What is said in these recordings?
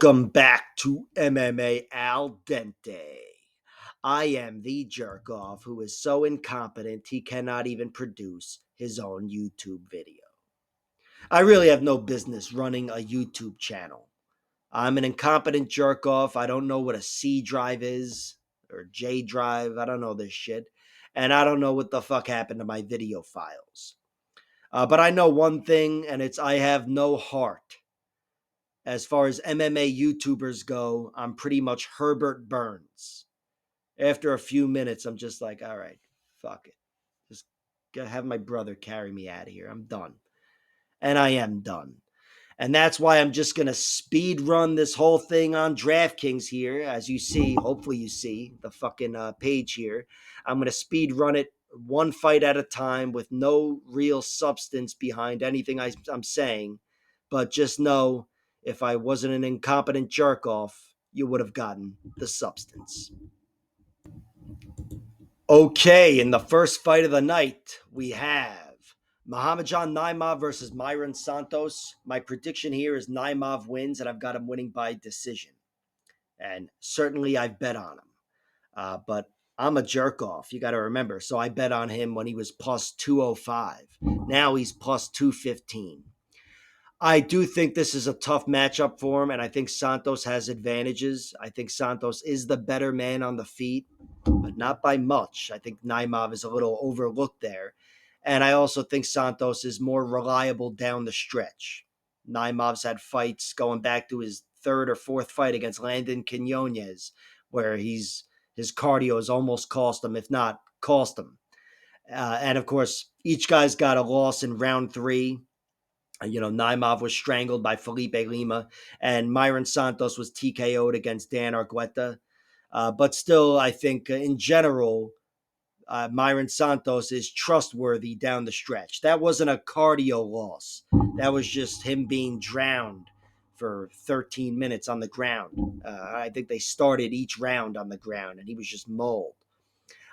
Welcome back to MMA Al Dente. I am the jerk off who is so incompetent he cannot even produce his own YouTube video. I really have no business running a YouTube channel. I'm an incompetent jerk off. I don't know what a C drive is or J drive. I don't know this shit. And I don't know what the fuck happened to my video files. But I know one thing, and it's I have no heart. As far as MMA YouTubers go, I'm pretty much Herbert Burns. After a few minutes, I'm just like, all right, fuck it. Just have my brother carry me out of here. I'm done. And I am done. And that's why I'm just going to speed run this whole thing on DraftKings here. As you see, hopefully you see the fucking page here. I'm going to speed run it one fight at a time with no real substance behind anything I'm saying. But just know if I wasn't an incompetent jerk off, you would have gotten the substance. Okay, in the first fight of the night, we have Muhammadjon Naimov versus Myron Santos. My prediction here is Naimov wins, and I've got him winning by decision. And certainly I've bet on him. But I'm a jerk off, you got to remember. So I bet on him when he was plus 205. Now he's plus 215. I do think this is a tough matchup for him, and I think Santos has advantages. I think Santos is the better man on the feet, but not by much. I think Naimov is a little overlooked there. And I also think Santos is more reliable down the stretch. Naimov's had fights going back to his third or fourth fight against Landon Quinones, where his cardio has almost cost him, if not cost him. And of course, each guy's got a loss in round three. Naimov was strangled by Felipe Lima, and Myron Santos was TKO'd against Dan Argueta. But still, I think in general, Myron Santos is trustworthy down the stretch. That wasn't a cardio loss. That was just him being drowned for 13 minutes on the ground. I think they started each round on the ground, and he was just mauled.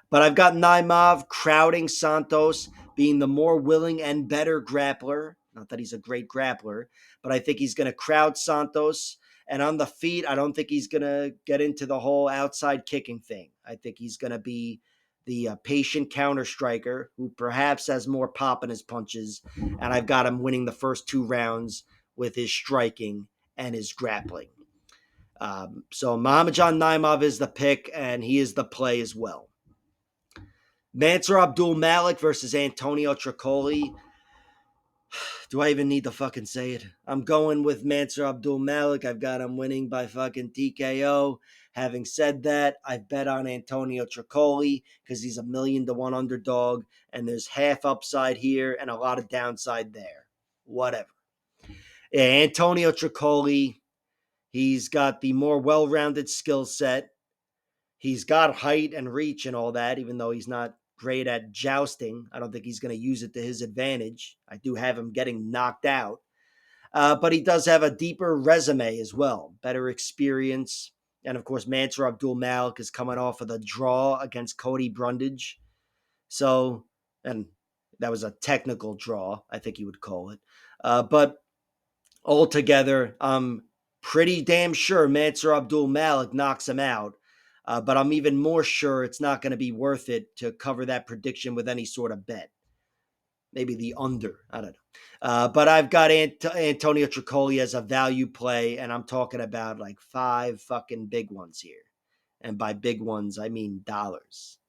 But I've got Naimov crowding Santos, being the more willing and better grappler. Not that he's a great grappler, but I think he's going to crowd Santos. And on the feet, I don't think he's going to get into the whole outside kicking thing. I think he's going to be the patient counter striker who perhaps has more pop in his punches. And I've got him winning the first two rounds with his striking and his grappling. So Muhammadjon Naimov is the pick, and he is the play as well. Mansur Abdul-Malik versus Antonio Trocoli. Do I even need to fucking say it? I'm going with Mansur Abdul-Malik. I've got him winning by fucking TKO. Having said that, I bet on Antonio Trocoli because he's 1,000,000 to 1 underdog, and there's half upside here and a lot of downside there. Whatever. Yeah, Antonio Trocoli, he's got the more well-rounded skill set. He's got height and reach and all that, even though he's not great at jousting. I don't think he's going to use it to his advantage. I do have him getting knocked out. But he does have a deeper resume as well, better experience. And of course, Mansur Abdul-Malik is coming off of the draw against Cody Brundage. So, and that was a technical draw, I think you would call it. But altogether, I'm pretty damn sure Mansur Abdul-Malik knocks him out. But I'm even more sure it's not going to be worth it to cover that prediction with any sort of bet. Maybe the under. I don't know. But I've got Antonio Trocoli as a value play, and I'm talking about like 5 fucking big ones here. And by big ones, I mean dollars,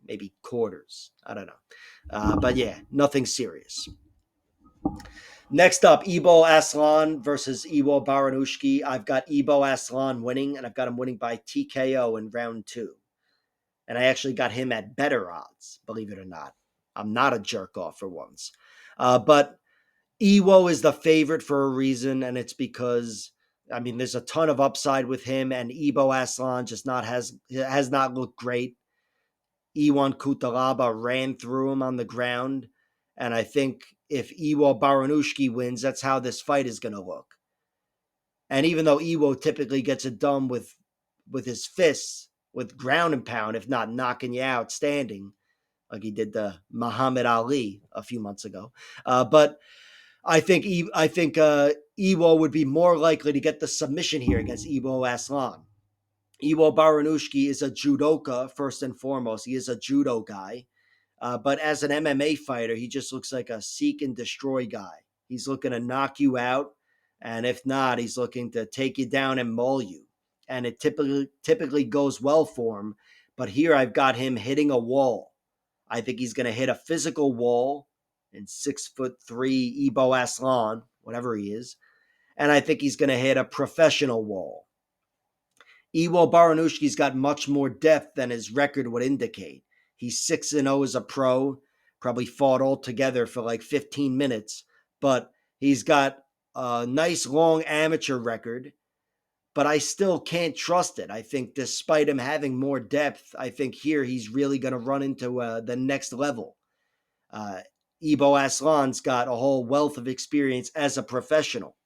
maybe quarters. I don't know. But yeah, nothing serious. Next up, Ibo Aslan versus Iwo Baranushki. I've got Ibo Aslan winning, and I've got him winning by TKO in round 2. And I actually got him at better odds, believe it or not. I'm not a jerk off for once. But Iwo is the favorite for a reason, and it's because, there's a ton of upside with him, and Ibo Aslan just has not looked great. Iwan Kutalaba ran through him on the ground, and I think if Iwo Baranushki wins, that's how this fight is going to look. And even though Iwo typically gets it done with his fists, with ground and pound, if not knocking you out standing, like he did to Muhammad Ali a few months ago. But I think Iwo would be more likely to get the submission here against Iwo Aslan. Iwo Baranushki is a judoka, first and foremost. He is a judo guy. But as an MMA fighter, he just looks like a seek and destroy guy. He's looking to knock you out. And if not, he's looking to take you down and maul you. And it typically goes well for him. But here I've got him hitting a wall. I think he's going to hit a physical wall in 6'3" Ibo Aslan, whatever he is. And I think he's going to hit a professional wall. Iwo Baranushki's got much more depth than his record would indicate. He's 6-0 as a pro, probably fought altogether for like 15 minutes, but he's got a nice long amateur record, but I still can't trust it. I think despite him having more depth, I think here he's really going to run into the next level. Ibo Aslan's got a whole wealth of experience as a professional,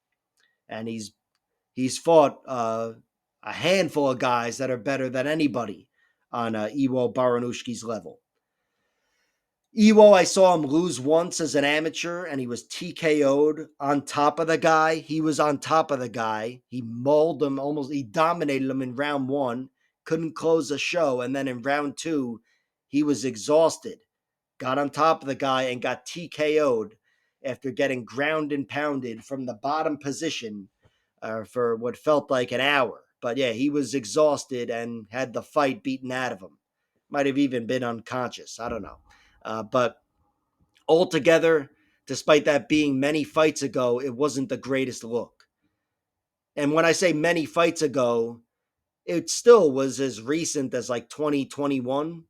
and he's fought a handful of guys that are better than anybody on Iwo Baranushki's level. Iwo, I saw him lose once as an amateur, and he was TKO'd on top of the guy. He was on top of the guy. He mauled him almost. He dominated him in round one, couldn't close the show, and then in round two, he was exhausted. Got on top of the guy and got TKO'd after getting ground and pounded from the bottom position for what felt like an hour. But yeah, he was exhausted and had the fight beaten out of him. Might have even been unconscious. I don't know. But altogether, despite that being many fights ago, it wasn't the greatest look. And when I say many fights ago, it still was as recent as like 2021.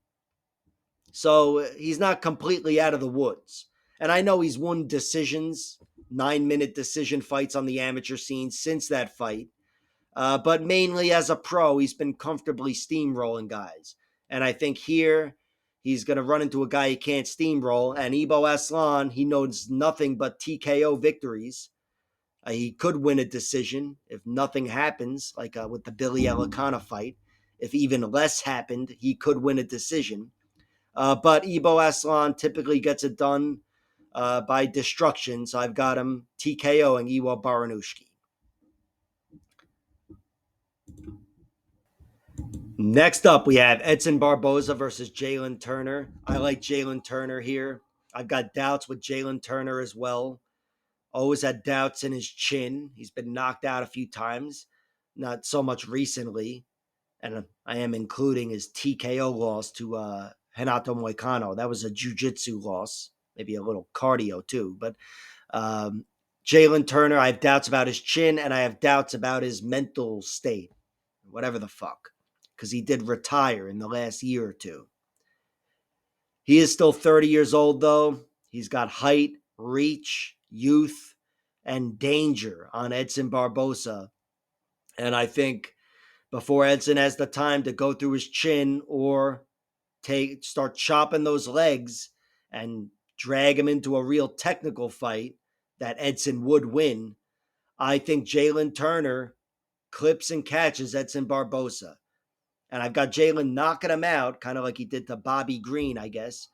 So he's not completely out of the woods. And I know he's won decisions, 9-minute decision fights on the amateur scene since that fight. But mainly as a pro, he's been comfortably steamrolling guys. And I think here he's going to run into a guy he can't steamroll. And Ibo Aslan, he knows nothing but TKO victories. He could win a decision if nothing happens, like with the Billy Elikana fight. If even less happened, he could win a decision. But Ibo Aslan typically gets it done by destruction. So I've got him TKOing Iwo Baranushki. Next up, we have Edson Barboza versus Jalen Turner. I like Jalen Turner here. I've got doubts with Jalen Turner as well. Always had doubts in his chin. He's been knocked out a few times, not so much recently. And I am including his TKO loss to Renato Moicano. That was a jiu-jitsu loss, maybe a little cardio too. But Jalen Turner, I have doubts about his chin, and I have doubts about his mental state, whatever the fuck, because he did retire in the last year or two. He is still 30 years old, though. He's got height, reach, youth, and danger on Edson Barboza. And I think before Edson has the time to go through his chin or start chopping those legs and drag him into a real technical fight that Edson would win, I think Jalen Turner clips and catches Edson Barboza. And I've got Jalen knocking him out, kind of like he did to Bobby Green, I guess.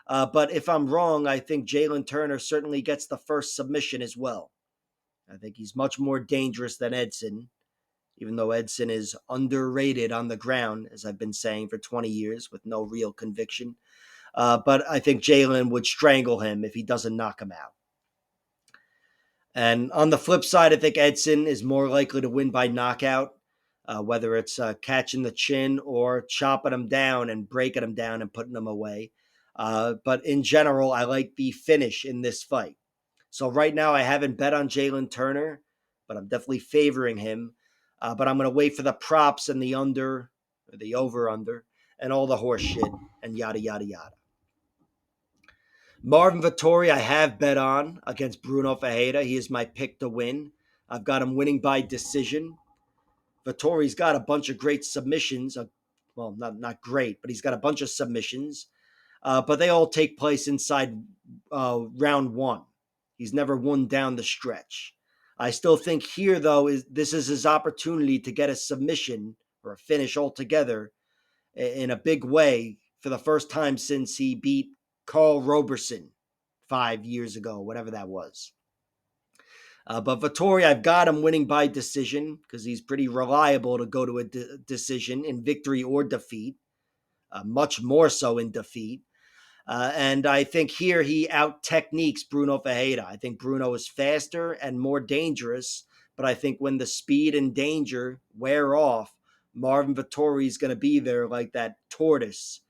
But if I'm wrong, I think Jalen Turner certainly gets the first submission as well. I think he's much more dangerous than Edson, even though Edson is underrated on the ground, as I've been saying for 20 years with no real conviction. But I think Jalen would strangle him if he doesn't knock him out. And on the flip side, I think Edson is more likely to win by knockout, whether it's catching the chin or chopping him down and breaking him down and putting him away. But in general, I like the finish in this fight. So right now, I haven't bet on Jalen Turner, but I'm definitely favoring him. But I'm going to wait for the props and the under, or the over-under, and all the horse shit, and yada, yada, yada. Marvin Vettori, I have bet on against Bruno Ferreira. He is my pick to win. I've got him winning by decision. Vettori's got a bunch of great submissions. Well, not great, but he's got a bunch of submissions. But they all take place inside round one. He's never won down the stretch. I still think here, though, this is his opportunity to get a submission or a finish altogether in a big way for the first time since he beat Carl Roberson 5 years ago, whatever that was. But Vettori, I've got him winning by decision because he's pretty reliable to go to a decision in victory or defeat, much more so in defeat. And I think here he out techniques Bruno Ferreira. I think Bruno is faster and more dangerous, but I think when the speed and danger wear off, Marvin Vettori is going to be there like that tortoise,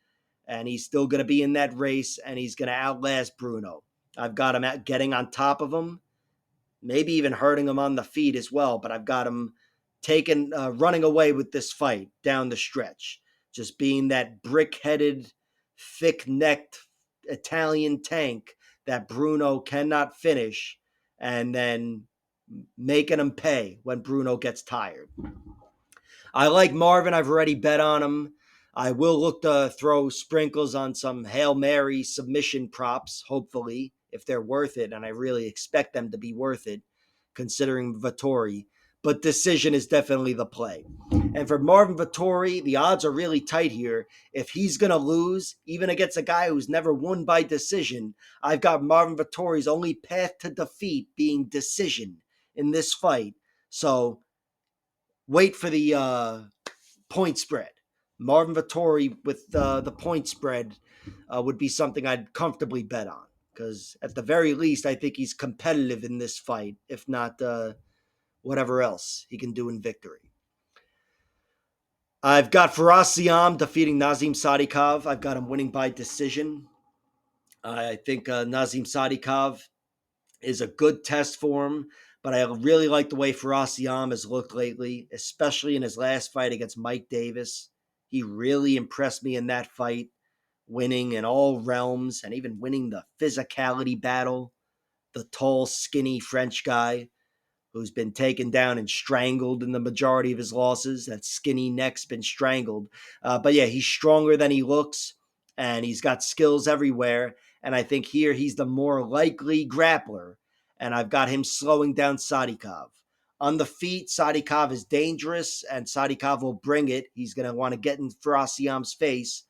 and he's still going to be in that race, and he's going to outlast Bruno. I've got him getting on top of him, maybe even hurting him on the feet as well, but I've got him running away with this fight down the stretch, just being that brick-headed, thick-necked Italian tank that Bruno cannot finish, and then making him pay when Bruno gets tired. I like Marvin. I've already bet on him. I will look to throw sprinkles on some Hail Mary submission props, hopefully, if they're worth it, and I really expect them to be worth it, considering Vettori. But decision is definitely the play. And for Marvin Vettori, the odds are really tight here. If he's going to lose, even against a guy who's never won by decision, I've got Marvin Vettori's only path to defeat being decision in this fight. So wait for the point spread. Marvin Vettori with the point spread would be something I'd comfortably bet on, because at the very least, I think he's competitive in this fight, if not whatever else he can do in victory. I've got Ziam defeating Nazim Sadykhov. I've got him winning by decision. I think Nazim Sadykhov is a good test for him, but I really like the way Ziam has looked lately, especially in his last fight against Mike Davis. He really impressed me in that fight, winning in all realms and even winning the physicality battle. The tall, skinny French guy who's been taken down and strangled in the majority of his losses. That skinny neck's been strangled. But yeah, he's stronger than he looks, and he's got skills everywhere. And I think here he's the more likely grappler, and I've got him slowing down Sadykhov. On the feet, Sadykhov is dangerous, and Sadykhov will bring it. He's going to want to get in Ziam's face.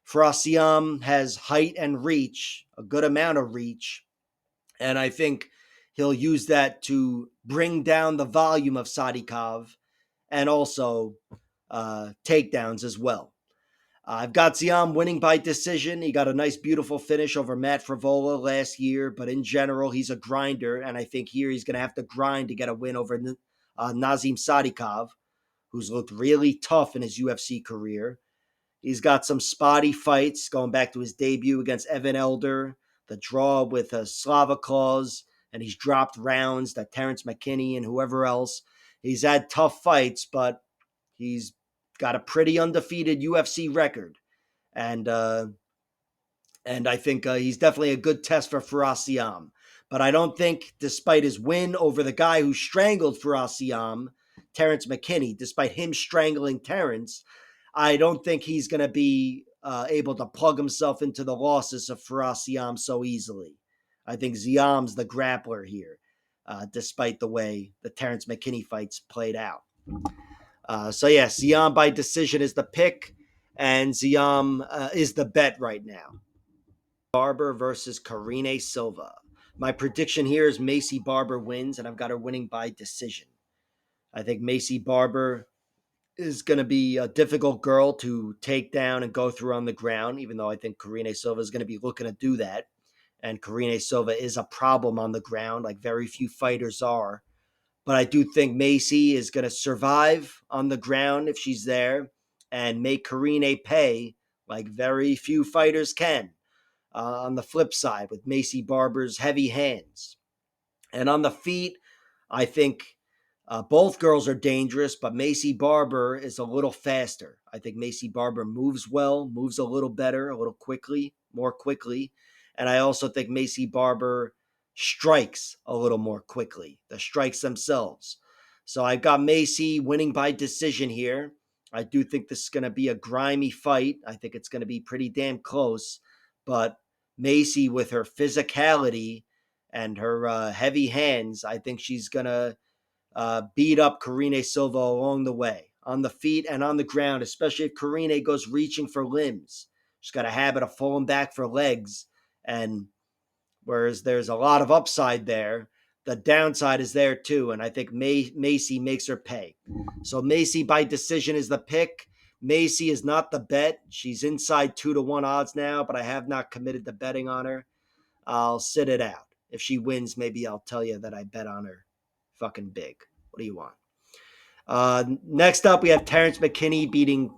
Ziam has height and reach, a good amount of reach, and I think he'll use that to bring down the volume of Sadykhov and also takedowns as well. I've got Ziam winning by decision. He got a nice, beautiful finish over Matt Frivola last year, but in general, he's a grinder, and I think here he's going to have to grind to get a win over Nazim Sadykhov, who's looked really tough in his UFC career. He's got some spotty fights going back to his debut against Evan Elder, the draw with Slava Claus, and he's dropped rounds that Terrence McKinney and whoever else. He's had tough fights, but he's got a pretty undefeated UFC record. And I think he's definitely a good test for Ziam. But I don't think, despite his win over the guy who strangled Ziam, Terrence McKinney, despite him strangling Terrence, I don't think he's going to be able to plug himself into the losses of Ziam so easily. I think Ziam's the grappler here, despite the way the Terrence McKinney fights played out. So yeah, Ziam by decision is the pick, and Ziam is the bet right now. Barber versus Karine Silva. My prediction here is Maycee Barber wins, and I've got her winning by decision. I think Maycee Barber is going to be a difficult girl to take down and go through on the ground, even though I think Karine Silva is going to be looking to do that. And Karine Silva is a problem on the ground, like very few fighters are. But I do think Maycee is going to survive on the ground if she's there and make Karine pay like very few fighters can. On the flip side, with Maycee Barber's heavy hands. And on the feet, I think both girls are dangerous, but Maycee Barber is a little faster. I think Maycee Barber moves well, moves a little better, a little quickly, more quickly. And I also think Maycee Barber strikes a little more quickly, the strikes themselves. So I've got Maycee winning by decision here. I do think this is going to be a grimy fight. I think it's going to be pretty damn close. But Maycee, with her physicality and her heavy hands, I think she's going to beat up Karine Silva along the way, on the feet and on the ground, especially if Karine goes reaching for limbs. She's got a habit of falling back for legs, and whereas there's a lot of upside there, the downside is there too, and I think Maycee makes her pay. So Maycee by decision is the pick. Maycee is not the bet. She's inside 2-1 odds now, but I have not committed to betting on her. I'll sit it out. If she wins, maybe I'll tell you that I bet on her fucking big. What do you want? Next up, we have Terrence McKinney beating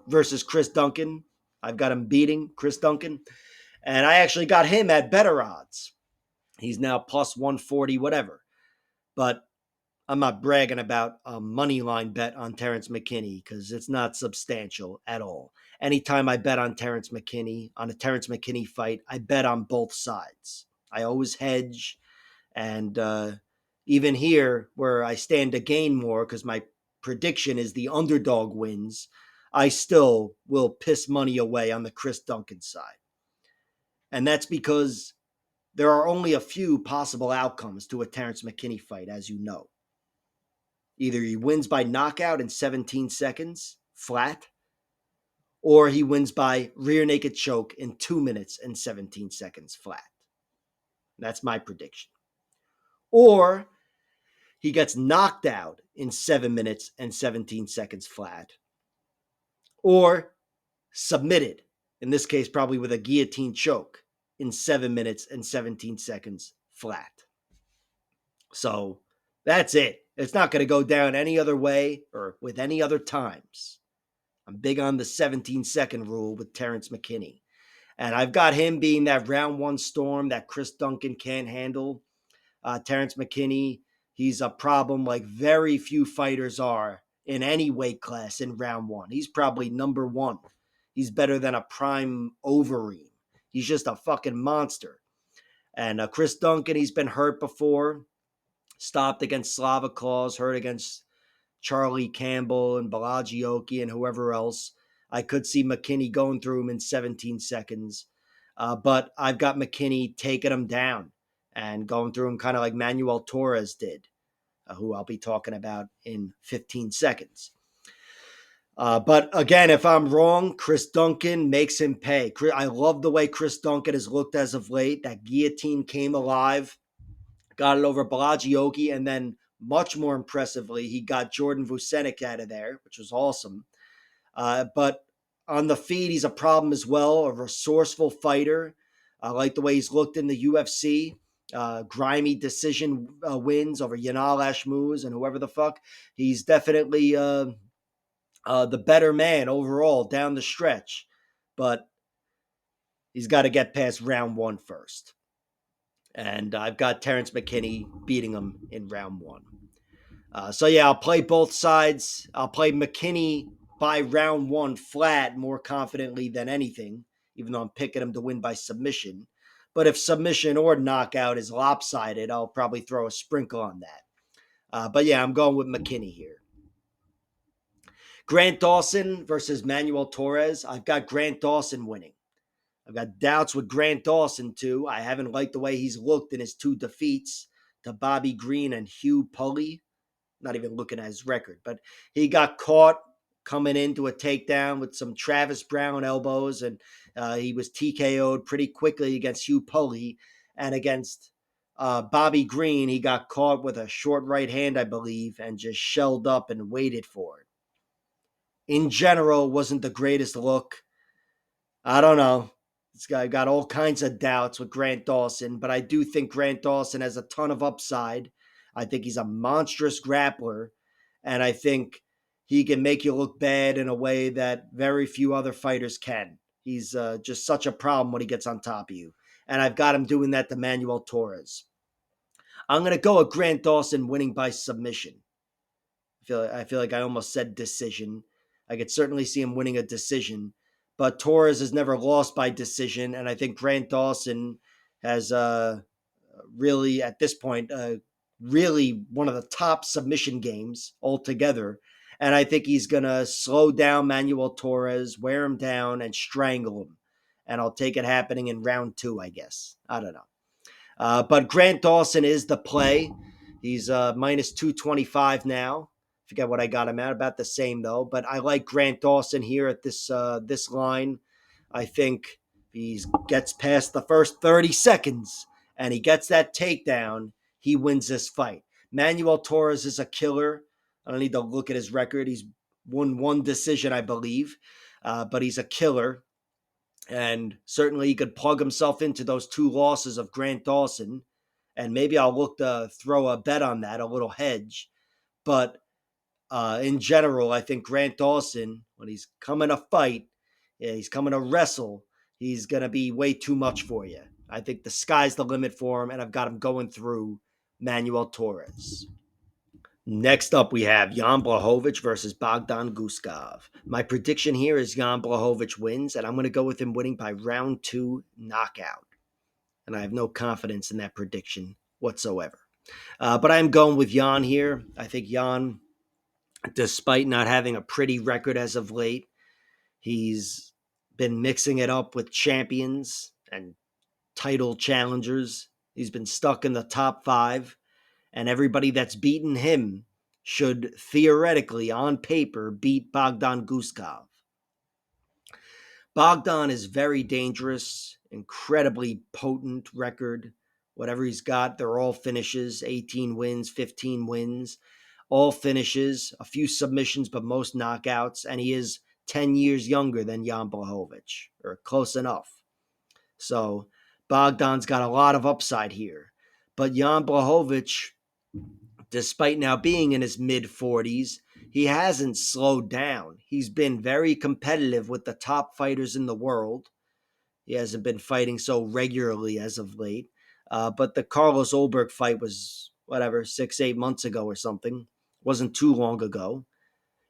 versus Chris Duncan. I've got him beating Chris Duncan, and I actually got him at better odds. He's now plus 140, whatever. But I'm not bragging about a money line bet on Terrence McKinney because it's not substantial at all. Anytime I bet on Terrence McKinney, on a Terrence McKinney fight, I bet on both sides. I always hedge. And even here, where I stand to gain more because my prediction is the underdog wins, I still will piss money away on the Chris Duncan side. And that's because there are only a few possible outcomes to a Terrence McKinney fight, as you know. Either he wins by knockout in 17 seconds, flat, or he wins by rear naked choke in 2 minutes and 17 seconds, flat. That's my prediction. Or he gets knocked out in 7 minutes and 17 seconds, flat. Or submitted, in this case, probably with a guillotine choke, in 7 minutes and 17 seconds, flat. So that's it. It's not going to go down any other way or with any other times. I'm big on the 17-second rule with Terrence McKinney. And I've got him being that round one storm that Chris Duncan can't handle. Terrence McKinney, he's a problem like very few fighters are in any weight class in round one. He's probably number one. He's better than a prime Overeem. He's just a fucking monster. And Chris Duncan, he's been hurt before. Stopped against Slaviklaus, hurt against Charlie Campbell and Balagioki and whoever else. I could see McKinney going through him in 17 seconds. But I've got McKinney taking him down and going through him kind of like Manuel Torres did, who I'll be talking about in 15 seconds. But again, if I'm wrong, Chris Duncan makes him pay. I love the way Chris Duncan has looked as of late. That guillotine came alive. Got it over Balagioki, and then much more impressively, he got Jordan Vucenic out of there, which was awesome. But on the feet, he's a problem as well, a resourceful fighter. I like the way he's looked in the UFC. Grimy decision wins over Yanal Ashmouz and whoever the fuck. He's definitely the better man overall down the stretch. But he's got to get past round one first. And I've got Terrence McKinney beating him in round one. So yeah, I'll play both sides. I'll play McKinney by round one flat more confidently than anything, even though I'm picking him to win by submission. But if submission or knockout is lopsided, I'll probably throw a sprinkle on that. But yeah, I'm going with McKinney here. Grant Dawson versus Manuel Torres. I've got Grant Dawson winning. I've got doubts with Grant Dawson, too. I haven't liked the way he's looked in his two defeats to Bobby Green and Hugh Pulley. Not even looking at his record, but he got caught coming into a takedown with some Travis Brown elbows, and he was TKO'd pretty quickly against Hugh Pulley. And against Bobby Green, he got caught with a short right hand, I believe, and just shelled up and waited for it. In general, wasn't the greatest look. I don't know. This guy got all kinds of doubts with Grant Dawson, but I do think Grant Dawson has a ton of upside. I think he's a monstrous grappler, and I think he can make you look bad in a way that very few other fighters can. He's just such a problem when he gets on top of you, and I've got him doing that to Manuel Torres. I'm going to go with Grant Dawson winning by submission. I feel like I almost said decision. I could certainly see him winning a decision. But Torres has never lost by decision, and I think Grant Dawson has really, at this point, really one of the top submission games altogether. And I think he's going to slow down Manuel Torres, wear him down, and strangle him. And I'll take it happening in round two, I guess. I don't know. But Grant Dawson is the play. He's minus 225 now. Forget what I got him at, about the same though. But I like Grant Dawson here at this line. I think he gets past the first 30 seconds and he gets that takedown, he wins this fight. Manuel Torres is a killer. I don't need to look at his record. He's won one decision, I believe, but he's a killer. And certainly he could plug himself into those 2 losses of Grant Dawson. And maybe I'll look to throw a bet on that, a little hedge. But in general, I think Grant Dawson, when he's coming to fight, he's coming to wrestle, he's going to be way too much for you. I think the sky's the limit for him, and I've got him going through Manuel Torres. Next up, we have Jan Blachowicz versus Bogdan Guskov. My prediction here is Jan Blachowicz wins, and I'm going to go with him winning by round 2 knockout. And I have no confidence in that prediction whatsoever. But I'm going with Jan here. I think Jan, despite not having a pretty record as of late, he's been mixing it up with champions and title challengers. He's been stuck in the top 5. And everybody that's beaten him should theoretically, on paper, beat Bogdan Guskov. Bogdan is very dangerous, incredibly potent record. Whatever he's got, they're all finishes, 18 wins, 15 wins, all finishes, a few submissions, but most knockouts. And he is 10 years younger than Jan Blachowicz, or close enough. So Bogdan's got a lot of upside here. But Jan Blachowicz, despite now being in his mid-40s, he hasn't slowed down. He's been very competitive with the top fighters in the world. He hasn't been fighting so regularly as of late. But the Carlos Ulberg fight was, 6-8 months ago or something. Wasn't too long ago.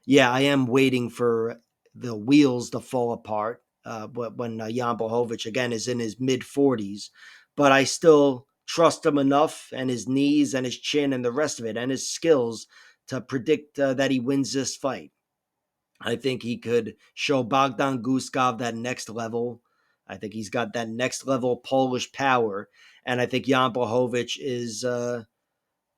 Yeah, I am waiting for the wheels to fall apart when Jan Blachowicz, again, is in his mid-40s. But I still trust him enough, and his knees and his chin and the rest of it and his skills to predict that he wins this fight. I think he could show Bogdan Guskov that next level. I think he's got that next level Polish power. And I think Jan Blachowicz is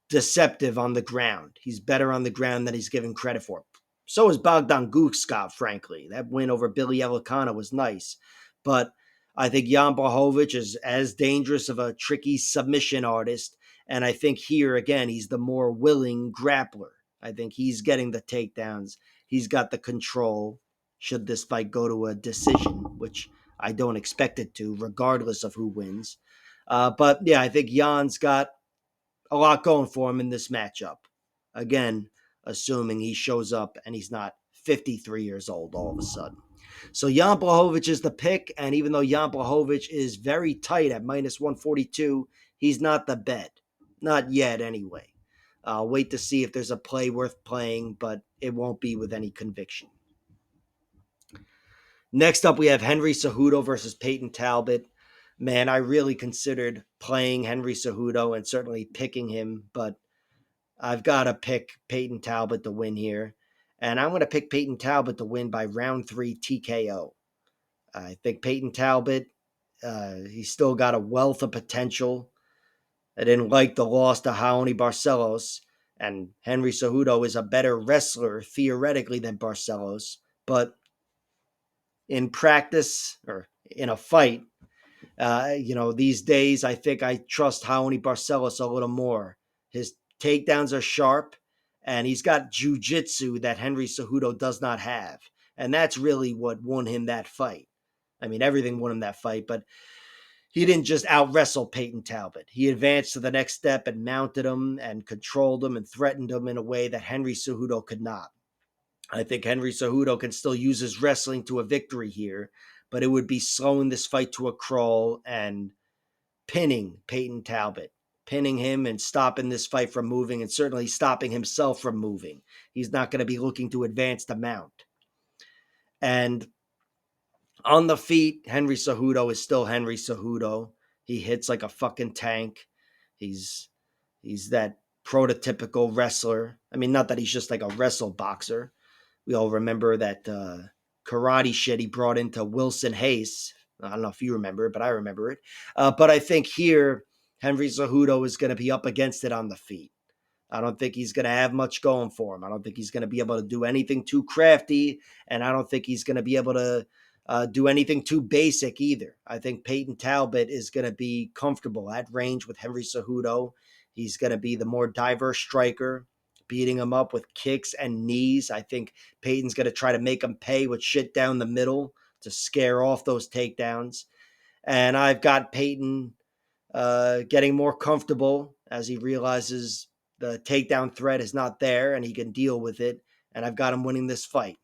deceptive on the ground. He's better on the ground than he's given credit for. So is Bogdan Guskov, frankly. That win over Billy Elikana was nice. But I think Jan Blachowicz is as dangerous of a tricky submission artist. And I think here, again, he's the more willing grappler. I think he's getting the takedowns. He's got the control should this fight go to a decision, which I don't expect it to, regardless of who wins. But yeah, I think Jan's got a lot going for him in this matchup. Again, assuming he shows up and he's not 53 years old all of a sudden. So Jan Blachowicz is the pick, and even though Jan Blachowicz is very tight at minus 142, he's not the bet. Not yet, anyway. I'll wait to see if there's a play worth playing, but it won't be with any conviction. Next up, we have Henry Cejudo versus Peyton Talbot. Man, I really considered playing Henry Cejudo and certainly picking him, but I've got to pick Peyton Talbot to win here. And I'm going to pick Peyton Talbot to win by round 3 TKO. I think Peyton Talbot, he's still got a wealth of potential. I didn't like the loss to Raoni Barcelos, and Henry Cejudo is a better wrestler theoretically than Barcelos, but in practice or in a fight, these days I think I trust Raoni Barcelos a little more. His takedowns are sharp, and he's got jiu-jitsu that Henry Cejudo does not have, and that's really what won him that fight. I mean, everything won him that fight, but he didn't just out-wrestle Peyton Talbot. He advanced to the next step and mounted him and controlled him and threatened him in a way that Henry Cejudo could not. I think Henry Cejudo can still use his wrestling to a victory here, but it would be slowing this fight to a crawl and pinning Peyton Talbot, pinning him and stopping this fight from moving, and certainly stopping himself from moving. He's not going to be looking to advance the mount. And on the feet, Henry Cejudo is still Henry Cejudo. He hits like a fucking tank. He's that prototypical wrestler. I mean, not that he's just like a wrestle boxer. We all remember that karate shit he brought into Wilson Hayes. I don't know if you remember it, but I remember it. But I think here, Henry Cejudo is going to be up against it on the feet. I don't think he's going to have much going for him. I don't think he's going to be able to do anything too crafty, and I don't think he's going to be able to do anything too basic either. I think Peyton Talbot is going to be comfortable at range with Henry Cejudo. He's going to be the more diverse striker, beating him up with kicks and knees. I think Peyton's going to try to make him pay with shit down the middle to scare off those takedowns. And I've got Peyton getting more comfortable as he realizes the takedown threat is not there and he can deal with it. And I've got him winning this fight.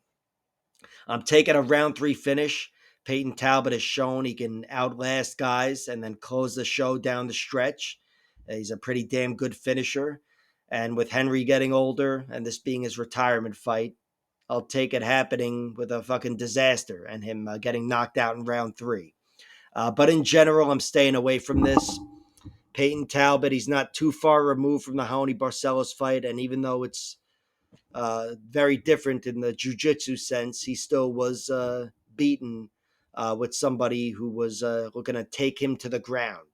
I'm taking a round 3 finish. Peyton Talbot has shown he can outlast guys and then close the show down the stretch. He's a pretty damn good finisher. And with Henry getting older and this being his retirement fight, I'll take it happening with a fucking disaster and him getting knocked out in round 3. But in general, I'm staying away from this. Peyton Talbot, he's not too far removed from the Raoni Barcelos fight. And even though it's very different in the jiu-jitsu sense, he still was beaten with somebody who was looking to take him to the ground.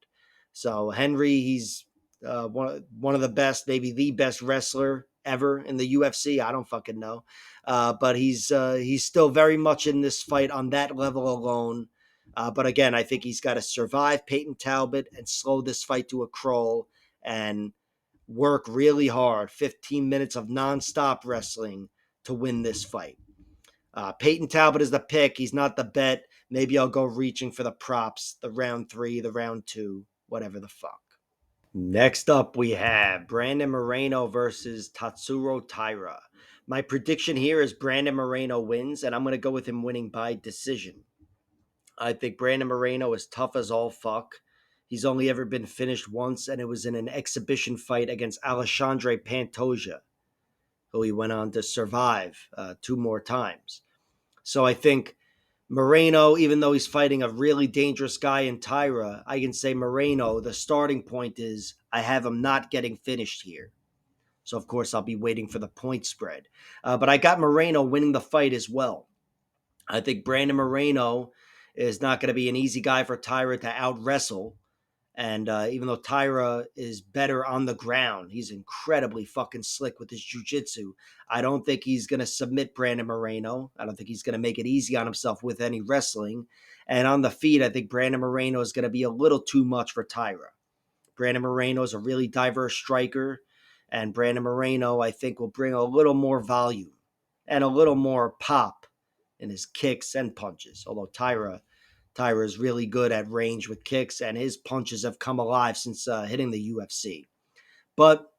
So Henry, he's one of the best, maybe the best wrestler ever in the UFC. I don't fucking know. But he's still very much in this fight on that level alone. But again, I think he's got to survive Peyton Talbot and slow this fight to a crawl and work really hard, 15 minutes of nonstop wrestling to win this fight. Peyton Talbot is the pick. He's not the bet. Maybe I'll go reaching for the props, the round 3, the round 2, whatever the fuck. Next up, we have Brandon Moreno versus Tatsuro Taira. My prediction here is Brandon Moreno wins, and I'm going to go with him winning by decision. I think Brandon Moreno is tough as all fuck. He's only ever been finished once, and it was in an exhibition fight against Alexandre Pantoja, who he went on to survive 2 more times. So I think Moreno, even though he's fighting a really dangerous guy in Taira, I can say Moreno, the starting point is I have him not getting finished here. So, of course, I'll be waiting for the point spread. But I got Moreno winning the fight as well. I think Brandon Moreno is not going to be an easy guy for Taira to out-wrestle. And even though Taira is better on the ground, he's incredibly fucking slick with his jiu-jitsu. I don't think he's going to submit Brandon Moreno. I don't think he's going to make it easy on himself with any wrestling. And on the feet, I think Brandon Moreno is going to be a little too much for Taira. Brandon Moreno is a really diverse striker. And Brandon Moreno, I think, will bring a little more volume and a little more pop in his kicks and punches. Although Taira is really good at range with kicks, and his punches have come alive since hitting the UFC. But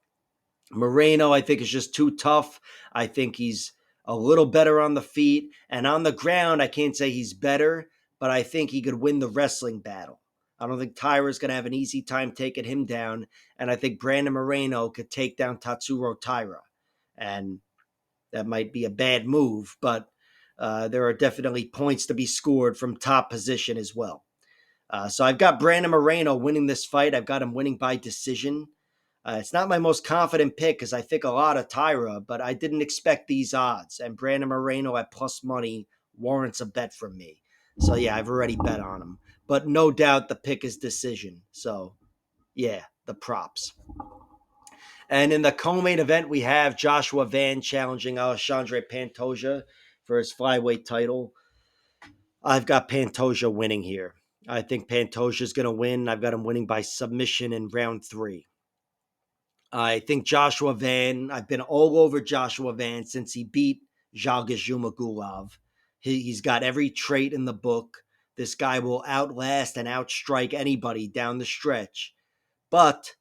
Moreno, I think, is just too tough. I think he's a little better on the feet. And on the ground, I can't say he's better, but I think he could win the wrestling battle. I don't think Taira's going to have an easy time taking him down. And I think Brandon Moreno could take down Tatsuro Taira. And that might be a bad move, but there are definitely points to be scored from top position as well. So I've got Brandon Moreno winning this fight. I've got him winning by decision. It's not my most confident pick because I think a lot of Taira, but I didn't expect these odds. And Brandon Moreno at plus money warrants a bet from me. So yeah, I've already bet on him. But no doubt the pick is decision. So yeah, the props. And in the co-main event, we have Joshua Van challenging Alexandre Pantoja for his flyweight title. I've got Pantoja winning here. I think Pantoja is going to win. I've got him winning by submission in round 3. I think Joshua Van, I've been all over Joshua Van since he beat Zhalgas Zhumagulov. He's got every trait in the book. This guy will outlast and outstrike anybody down the stretch. But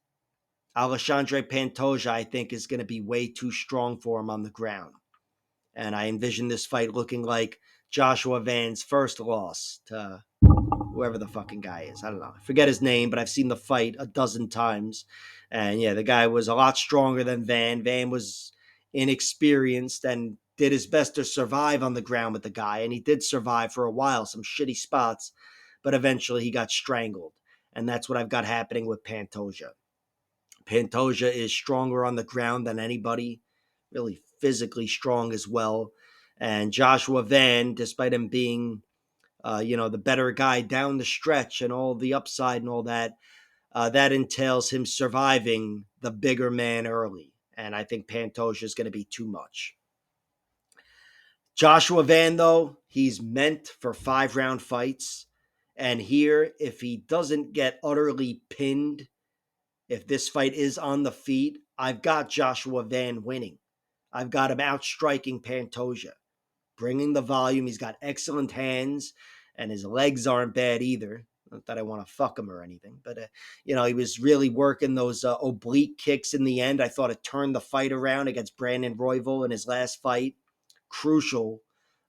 Alexandre Pantoja, I think, is going to be way too strong for him on the ground. And I envision this fight looking like Joshua Van's first loss to whoever the fucking guy is. I don't know. I forget his name, but I've seen the fight a dozen times. And yeah, the guy was a lot stronger than Van. Van was inexperienced and did his best to survive on the ground with the guy. And he did survive for a while, some shitty spots, but eventually he got strangled. And that's what I've got happening with Pantoja. Pantoja is stronger on the ground than anybody, really physically strong as well. And Joshua Van, despite him being, the better guy down the stretch and all the upside and all that, that entails him surviving the bigger man early. And I think Pantoja is going to be too much. Joshua Van, though, he's meant for 5-round fights. And here, if he doesn't get utterly pinned if this fight is on the feet, I've got Joshua Van winning. I've got him outstriking Pantoja, bringing the volume. He's got excellent hands, and his legs aren't bad either. Not that I want to fuck him or anything, but he was really working those oblique kicks in the end. I thought it turned the fight around against Brandon Royval in his last fight. Crucial,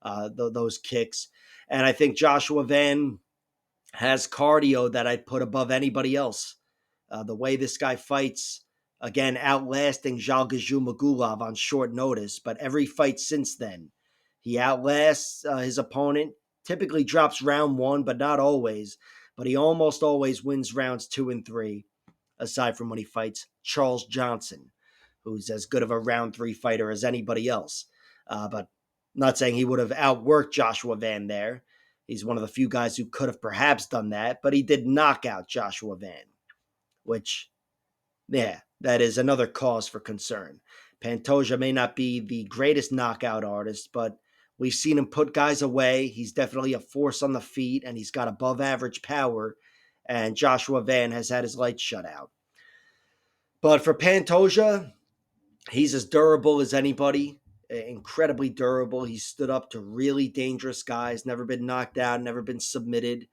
those kicks, and I think Joshua Van has cardio that I'd put above anybody else. The way this guy fights, again, outlasting Zhalgaju Magulov on short notice, but every fight since then, he outlasts his opponent, typically drops round one, but not always. But he almost always wins rounds 2 and 3, aside from when he fights Charles Johnson, who's as good of a round 3 fighter as anybody else. But I'm not saying he would have outworked Joshua Van there. He's one of the few guys who could have perhaps done that, but he did knock out Joshua Van, which, yeah, that is another cause for concern. Pantoja may not be the greatest knockout artist, but we've seen him put guys away. He's definitely a force on the feet, and he's got above average power, and Joshua Van has had his lights shut out. But for Pantoja, he's as durable as anybody, incredibly durable. He's stood up to really dangerous guys, never been knocked out, never been submitted.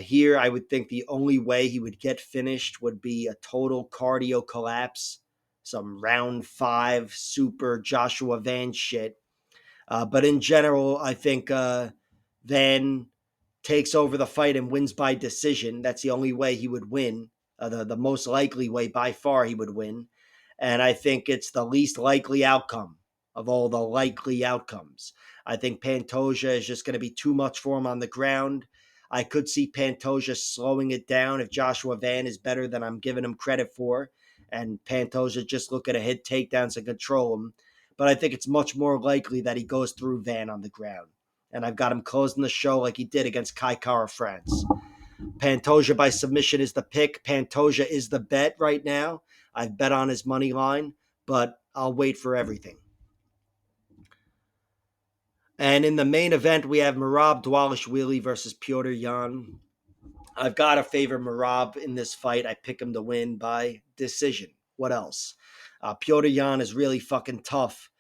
Here, I would think the only way he would get finished would be a total cardio collapse, some round 5 super Joshua Van shit. But in general, I think Van takes over the fight and wins by decision. That's the only way he would win, the most likely way by far he would win. And I think it's the least likely outcome of all the likely outcomes. I think Pantoja is just going to be too much for him on the ground. I could see Pantoja slowing it down if Joshua Van is better than I'm giving him credit for, and Pantoja just looking to hit takedowns and control him. But I think it's much more likely that he goes through Van on the ground. And I've got him closing the show like he did against Kai Kara France. Pantoja by submission is the pick. Pantoja is the bet right now. I've bet on his money line, but I'll wait for everything. And in the main event, we have Merab Dvalishvili versus Petr Yan. I've got to favor Merab in this fight. I pick him to win by decision. What else? Petr Yan is really fucking tough.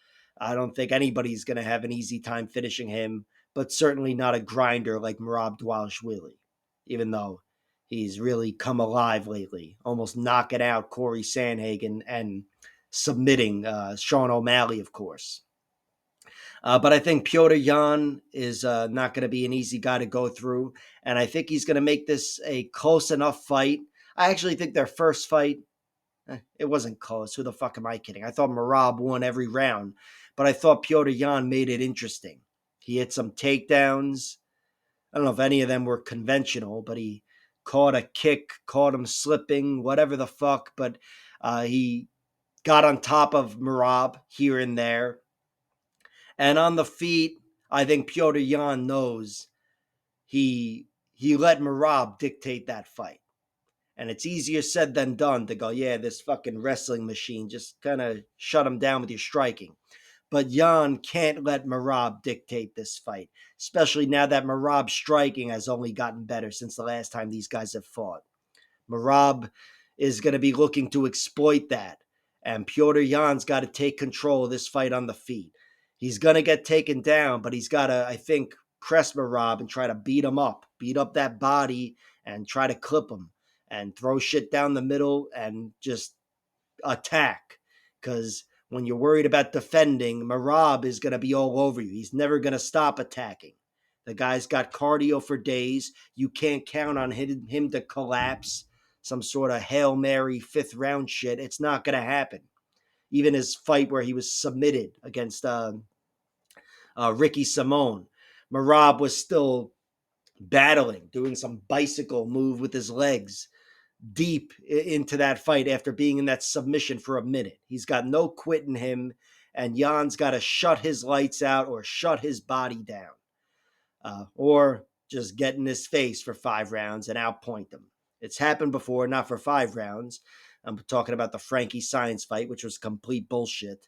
I don't think anybody's going to have an easy time finishing him, but certainly not a grinder like Merab Dvalishvili, even though he's really come alive lately, almost knocking out Corey Sandhagen and submitting Sean O'Malley, of course. But I think Petr Yan is not going to be an easy guy to go through, and I think he's going to make this a close enough fight. I actually think their first fight, it wasn't close. Who the fuck am I kidding? I thought Merab won every round, but I thought Petr Yan made it interesting. He hit some takedowns. I don't know if any of them were conventional, but he caught a kick, caught him slipping, whatever the fuck, but he got on top of Merab here and there. And on the feet, I think Petr Yan knows he let Merab dictate that fight. And it's easier said than done to go, yeah, this fucking wrestling machine, just kind of shut him down with your striking. But Yan can't let Merab dictate this fight, especially now that Merab's striking has only gotten better since the last time these guys have fought. Merab is going to be looking to exploit that, and Petr Yan's got to take control of this fight on the feet. He's going to get taken down, but he's got to, I think, press Merab and try to beat up that body, and try to clip him and throw shit down the middle and just attack. Because when you're worried about defending, Merab is going to be all over you. He's never going to stop attacking. The guy's got cardio for days. You can't count on him to collapse. Some sort of Hail Mary 5th round shit. It's not going to happen. Even his fight where he was submitted against Ricky Simone, Merab was still battling, doing some bicycle move with his legs deep into that fight after being in that submission for a minute. He's got no quit in him, and Jan's got to shut his lights out or shut his body down, or just get in his face for 5 rounds and outpoint them. It's happened before, not for 5 rounds. I'm talking about the Frankie Science fight, which was complete bullshit.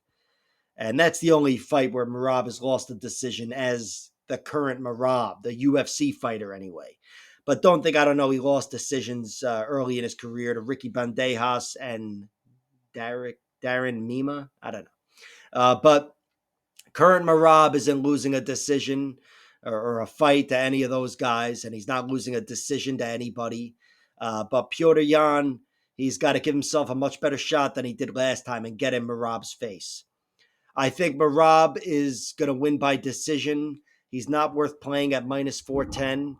And that's the only fight where Merab has lost a decision as the current Merab, the UFC fighter anyway. But don't think I don't know. He lost decisions early in his career to Ricky Bandejas and Darren Mima. I don't know. But current Merab isn't losing a decision or a fight to any of those guys, and he's not losing a decision to anybody. But Piotr Yan, he's got to give himself a much better shot than he did last time and get in Merab's face. I think Merab is going to win by decision. He's not worth playing at minus 410.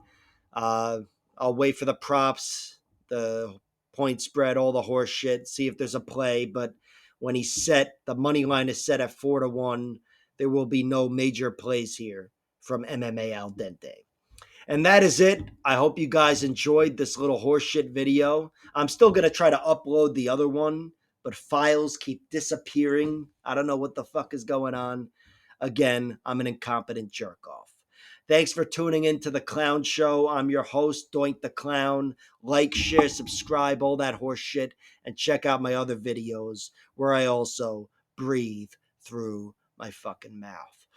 Uh, I'll wait for the props, the point spread, all the horse shit, see if there's a play. But when he's set, the money line is set at 4-1. There will be no major plays here from MMA Al Dente. And that is it. I hope you guys enjoyed this little horseshit video. I'm still going to try to upload the other one, but files keep disappearing. I don't know what the fuck is going on. Again, I'm an incompetent jerk off. Thanks for tuning in to The Clown Show. I'm your host, Doink the Clown. Like, share, subscribe, all that horse shit, and check out my other videos where I also breathe through my fucking mouth.